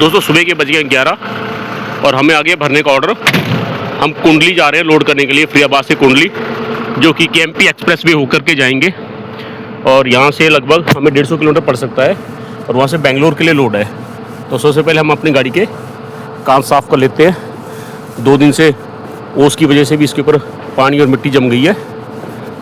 दोस्तों सुबह के बज गए 11 और हमें आ गया भरने का ऑर्डर। हम कुंडली जा रहे हैं लोड करने के लिए, फरीदाबाद से कुंडली, जो कि केएमपी एक्सप्रेस वे होकर के जाएंगे। और यहाँ से लगभग हमें 150 किलोमीटर पड़ सकता है और वहाँ से बेंगलोर के लिए लोड है। तो सबसे पहले हम अपनी गाड़ी के कान साफ़ कर लेते हैं। 2 दिन से ओस की वजह से भी इसके ऊपर पानी और मिट्टी जम गई है।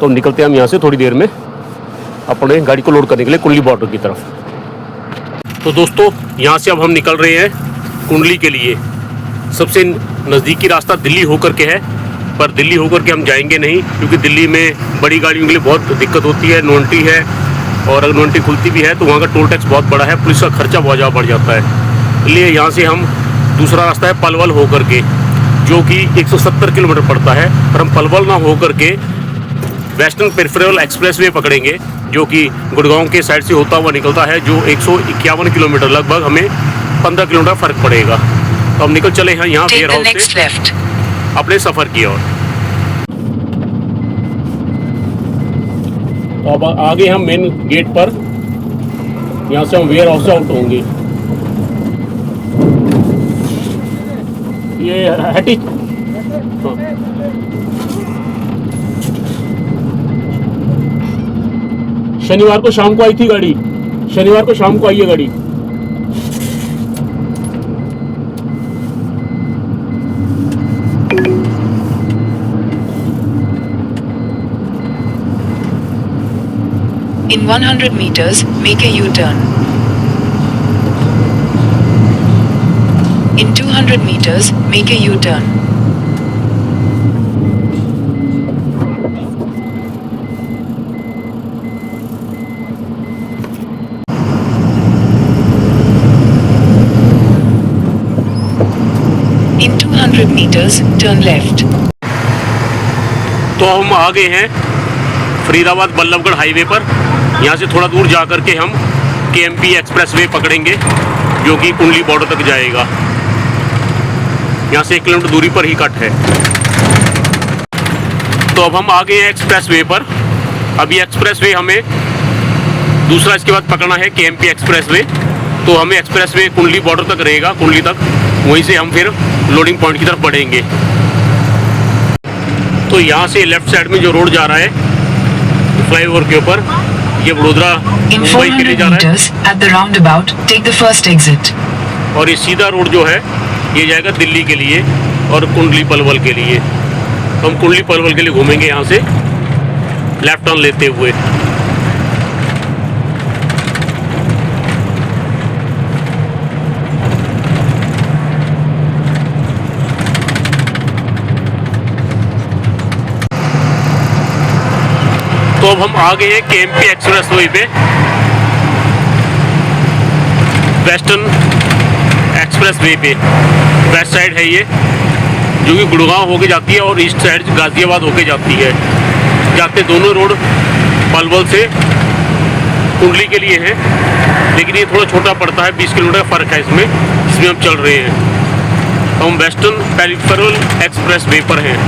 तो निकलते हैं हम यहाँ से थोड़ी देर में अपने गाड़ी को लोड करने के लिए कुंडली बॉर्डर की तरफ। तो दोस्तों यहाँ से अब हम निकल रहे हैं कुंडली के लिए। सबसे नज़दीकी रास्ता दिल्ली होकर के है, पर दिल्ली होकर के हम जाएंगे नहीं, क्योंकि दिल्ली में बड़ी गाड़ियों के लिए बहुत दिक्कत होती है। नोएंटी है और अगर नोएंटी खुलती भी है तो वहाँ का टोल टैक्स बहुत बड़ा है, पुलिस का खर्चा बहुत ज़्यादा बढ़ जाता है। इसलिए यहाँ से हम दूसरा रास्ता है पलवल होकर के, जो कि 170 किलोमीटर पड़ता है। पर हम पलवल ना होकर के वेस्टर्न पेरिफेरल एक्सप्रेस वे पकड़ेंगे, जो कि गुड़गांव के साइड से होता हुआ निकलता है, जो 151 किलोमीटर, लगभग हमें 15 किलोमीटर फ़र्क पड़ेगा। तो हम निकल चले हैं यहाँ वेयर हाउस से अपने सफ़र की ओर। तो अब आगे हम मेन गेट पर, यहाँ से हम वेयर हाउस से आउट होंगे। ये हटी शनिवार को शाम को आई थी गाड़ी, शनिवार को शाम को आई है गाड़ी। In 100 meters, make a U-turn. In 200 meters, make a U-turn. In 200 meters, turn left. तो हम आ गए हैं फरीदाबाद बल्लभगढ़ हाईवे पर। यहाँ से थोड़ा दूर जा कर के हम केएमपी एक्सप्रेस वे पकड़ेंगे, जो कि कुंडली बॉर्डर तक जाएगा। यहाँ से 1 किलोमीटर दूरी पर ही कट है। तो अब हम आ गए हैं एक्सप्रेस वे पर। अभी एक्सप्रेस वे हमें दूसरा इसके बाद पकड़ना है केएमपी एक्सप्रेस वे। तो हमें एक्सप्रेस वे कुंडली बॉर्डर तक रहेगा, कुंडली तक, वहीं से हम फिर लोडिंग पॉइंट की तरफ बढ़ेंगे। तो यहाँ से लेफ्ट साइड में जो रोड जा रहा है फ्लाईओवर के ऊपर, ये वडोदरा मुंबई के लिए जा रहा है। और ये सीधा रोड जो है ये जाएगा दिल्ली के लिए और कुंडली पलवल के लिए। तो हम कुंडली पलवल के लिए घूमेंगे यहाँ से लेफ्ट टर्न लेते हुए। तो अब हम आ गए हैं केएमपी एक्सप्रेस वे पे। वेस्टर्न एक्सप्रेस वे पे वेस्ट साइड है ये, जो कि गुड़गांव होके जाती है और ईस्ट साइड गाज़ियाबाद होके जाती है। जाते दोनों रोड पलवल से कुंडली के लिए हैं, लेकिन ये थोड़ा छोटा पड़ता है, 20 किलोमीटर का फ़र्क है इसमें हम चल रहे हैं। तो हम वेस्टर्न पेरिफेरल एक्सप्रेस वे पर हैं।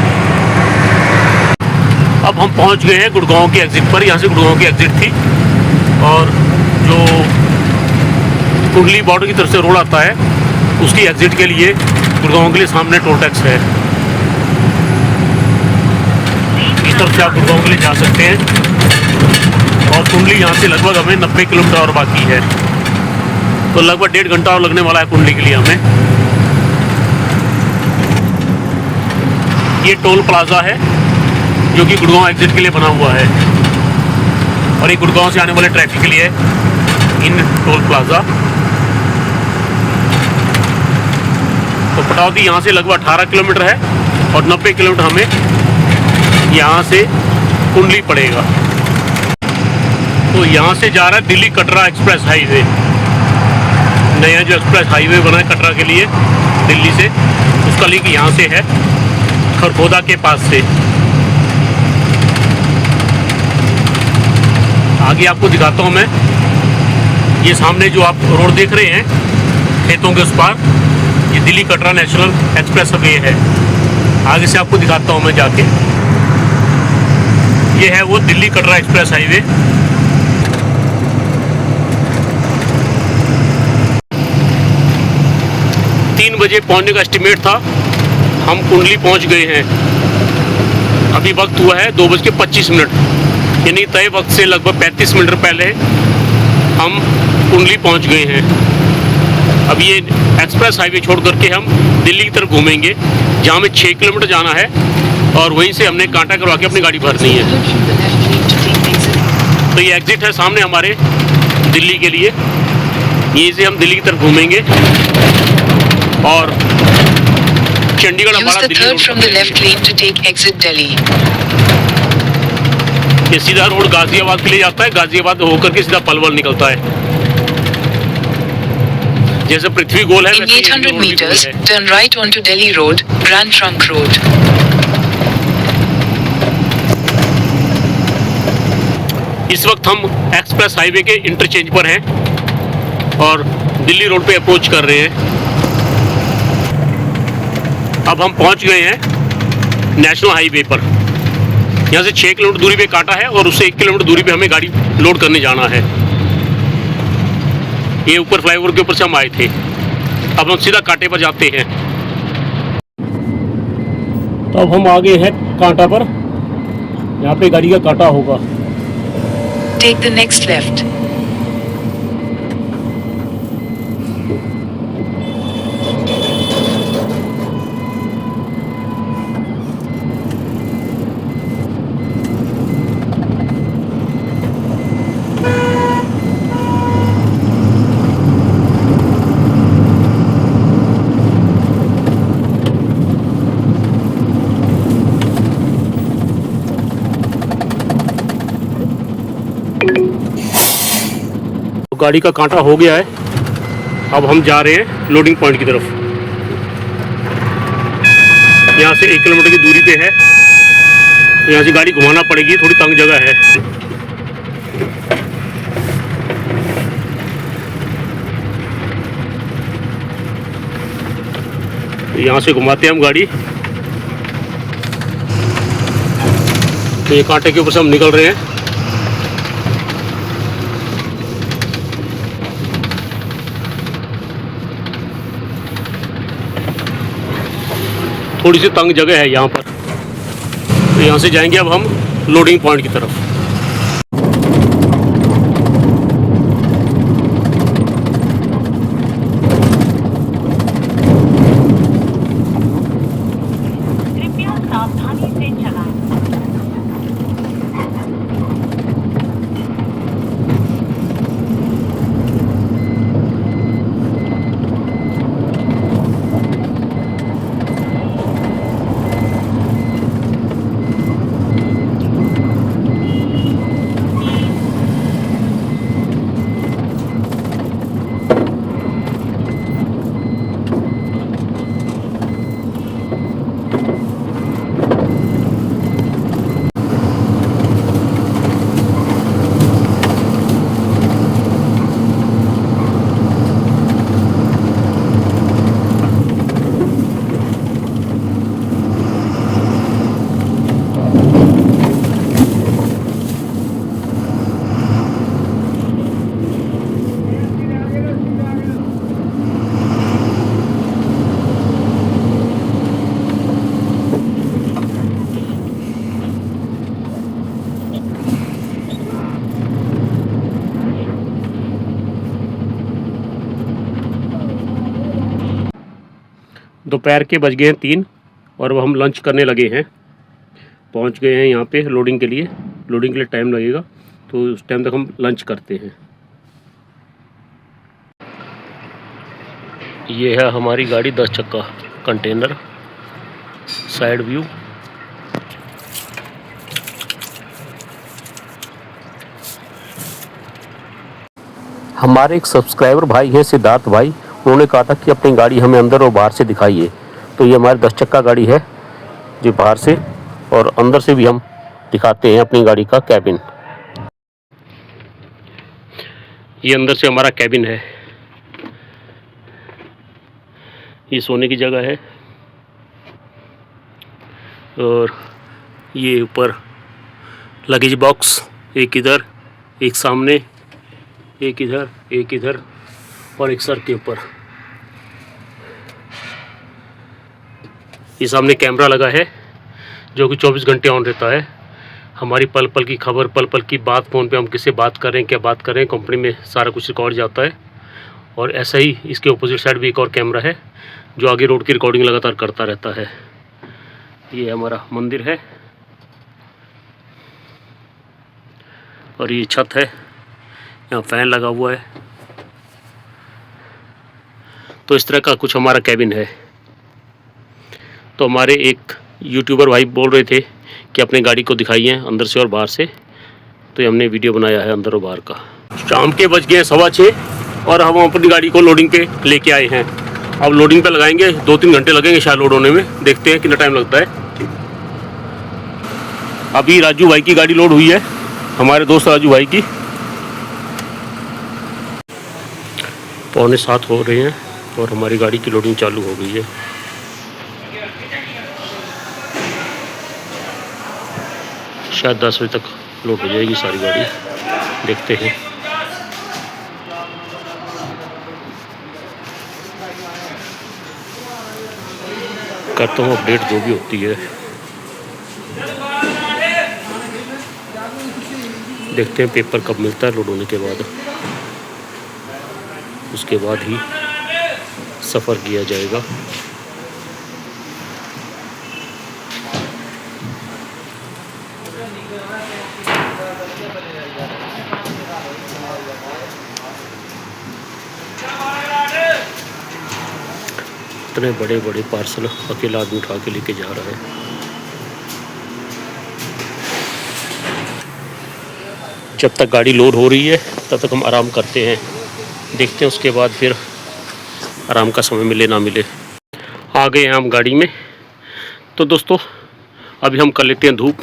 अब हम पहुंच गए हैं गुड़गांव के एग्ज़िट पर। यहाँ से गुड़गांव की एग्ज़िट थी और जो कुंडली बॉर्डर की तरफ से रोड आता है उसकी एग्ज़िट के लिए गुड़गांव के लिए सामने टोल टैक्स है। इस तरफ से आप गुड़गांव के लिए जा सकते हैं। और कुंडली यहाँ से लगभग हमें 90 किलोमीटर और बाकी है, तो लगभग 1.5 घंटा और लगने वाला है कुंडली के लिए हमें। ये टोल प्लाज़ा है जो कि गुड़गांव एग्जिट के लिए बना हुआ है, और ये गुड़गांव से आने वाले ट्रैफिक के लिए इन टोल प्लाज़ा। तो पटावती यहाँ से लगभग 18 किलोमीटर है और 90 किलोमीटर हमें यहाँ से कुंडली पड़ेगा। तो यहाँ से जा रहा है दिल्ली कटरा एक्सप्रेस हाईवे। नया जो एक्सप्रेस हाईवे बना है कटरा के लिए दिल्ली से, उसका लिंक यहाँ से है खरखोदा के पास से। आगे आपको दिखाता हूँ मैं, ये सामने जो आप रोड देख रहे हैं खेतों के उस पार, ये Delhi Katra national express way है। आगे से आपको दिखाता हूँ मैं जाके। ये है वो दिल्ली कटरा एक्सप्रेस हाईवे। 3 बजे पहुंचने का एस्टिमेट था, हम कुंडली पहुंच गए हैं। अभी वक्त हुआ है 2:25, यानी तय वक्त से लगभग 35 मिनट पहले हम कुंडली पहुंच गए हैं। अब ये एक्सप्रेस हाईवे छोड़ करके हम दिल्ली की तरफ घूमेंगे, जहाँ हमें 6 किलोमीटर जाना है और वहीं से हमने कांटा करवा के अपनी गाड़ी भरनी है। तो ये एग्जिट है सामने हमारे दिल्ली के लिए, यहीं से हम दिल्ली की तरफ घूमेंगे और चंडीगढ़ Use हमारा the Delhi third road from the left lane to take exit Delhi. ये सीधा रोड गाजियाबाद के लिए जाता है, गाजियाबाद होकर के सीधा पलवल निकलता है। जैसे पृथ्वी गोल है In वैसे ये 800 रोड भी गोल meters, है। turn right onto Delhi Road, Grand Trunk Road. इस वक्त हम एक्सप्रेस हाईवे के इंटरचेंज पर हैं और दिल्ली रोड पे अप्रोच कर रहे हैं। अब हम पहुंच गए हैं नेशनल हाईवे पर। यहाँ से 6 किलोमीटर दूरी पे कांटा है और उससे 1 किलोमीटर दूरी पे हमें गाड़ी लोड करने जाना है। ये ऊपर फ्लाईओवर के ऊपर से हम आए थे, अब हम सीधा कांटे पर जाते हैं। तो अब हम आ गए हैं कांटा पर, यहाँ पे गाड़ी का कांटा होगा। Take the next left. गाड़ी का कांटा हो गया है, अब हम जा रहे हैं लोडिंग पॉइंट की तरफ। यहाँ से 1 किलोमीटर की दूरी पे है, तो यहाँ से गाड़ी घुमाना पड़ेगी, थोड़ी तंग जगह है। यहाँ से घुमाते हैं हम गाड़ी। तो ये कांटे के ऊपर से हम निकल रहे हैं। थोड़ी सी तंग जगह है यहाँ पर, तो यहाँ से जाएंगे अब हम लोडिंग पॉइंट की तरफ। कृपया सावधानी से चलाएं। दोपहर के बज गए हैं 3 और अब हम लंच करने लगे हैं। पहुंच गए हैं यहाँ पे लोडिंग के लिए। लोडिंग के लिए टाइम लगेगा, तो उस टाइम तक हम लंच करते हैं। ये है हमारी गाड़ी 10 चक्का कंटेनर। Side view. हमारे एक सब्सक्राइबर भाई है सिद्धार्थ भाई, उन्होंने कहा था कि अपनी गाड़ी हमें अंदर और बाहर से दिखाइए। तो ये हमारी 10 चक्का गाड़ी है जो बाहर से और अंदर से भी हम दिखाते हैं अपनी गाड़ी का कैबिन। ये अंदर से हमारा कैबिन है। ये सोने की जगह है और ये ऊपर लगेज बॉक्स, एक इधर, एक सामने, एक इधर और एक सर के ऊपर। ये सामने कैमरा लगा है जो कि 24 घंटे ऑन रहता है। हमारी पल पल की खबर, पल पल की बात, फ़ोन पे हम किससे बात कर रहे हैं, क्या बात कर रहे हैं, कंपनी में सारा कुछ रिकॉर्ड जाता है। और ऐसा ही इसके अपोजिट साइड भी एक और कैमरा है जो आगे रोड की रिकॉर्डिंग लगातार करता रहता है। ये हमारा मंदिर है और ये छत है, यहाँ फ़ैन लगा हुआ है। तो इस तरह का कुछ हमारा कैबिन है। तो हमारे एक यूट्यूबर भाई बोल रहे थे कि अपने गाड़ी को दिखाइए अंदर से और बाहर से, तो हमने वीडियो बनाया है अंदर और बाहर का। शाम के बज गए 6:15 और हम अपनी गाड़ी को लोडिंग पे लेके आए हैं। अब लोडिंग पे लगाएंगे, 2-3 घंटे लगेंगे शायद लोड होने में, देखते हैं कितना टाइम लगता है। अभी राजू भाई की गाड़ी लोड हुई है, हमारे दोस्त राजू भाई की। 6:45 हो रहे हैं और हमारी गाड़ी की लोडिंग चालू हो गई है। शायद 10 बजे तक लोड हो जाएगी सारी गाड़ी, देखते हैं। करता हूँ अपडेट जो भी होती है, देखते हैं पेपर कब मिलता है लोड होने के बाद, उसके बाद ही सफ़र किया जाएगा। इतने बड़े बड़े पार्सल अकेला आदमी उठा के लेके जा रहा है। जब तक गाड़ी लोड हो रही है तब तक हम आराम करते हैं, देखते हैं उसके बाद फिर आराम का समय मिले ना मिले। आ गए हैं हम गाड़ी में। तो दोस्तों अभी हम कर लेते हैं धूप,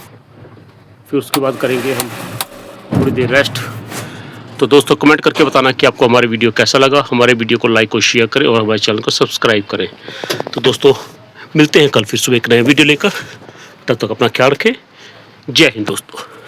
फिर उसके बाद करेंगे हम थोड़ी देर रेस्ट। तो दोस्तों कमेंट करके बताना कि आपको हमारे वीडियो कैसा लगा। हमारे वीडियो को लाइक और शेयर करें और हमारे चैनल को सब्सक्राइब करें। तो दोस्तों मिलते हैं कल फिर सुबह एक नए वीडियो लेकर, तब तक अपना ख्याल रखें। जय हिंद दोस्तों।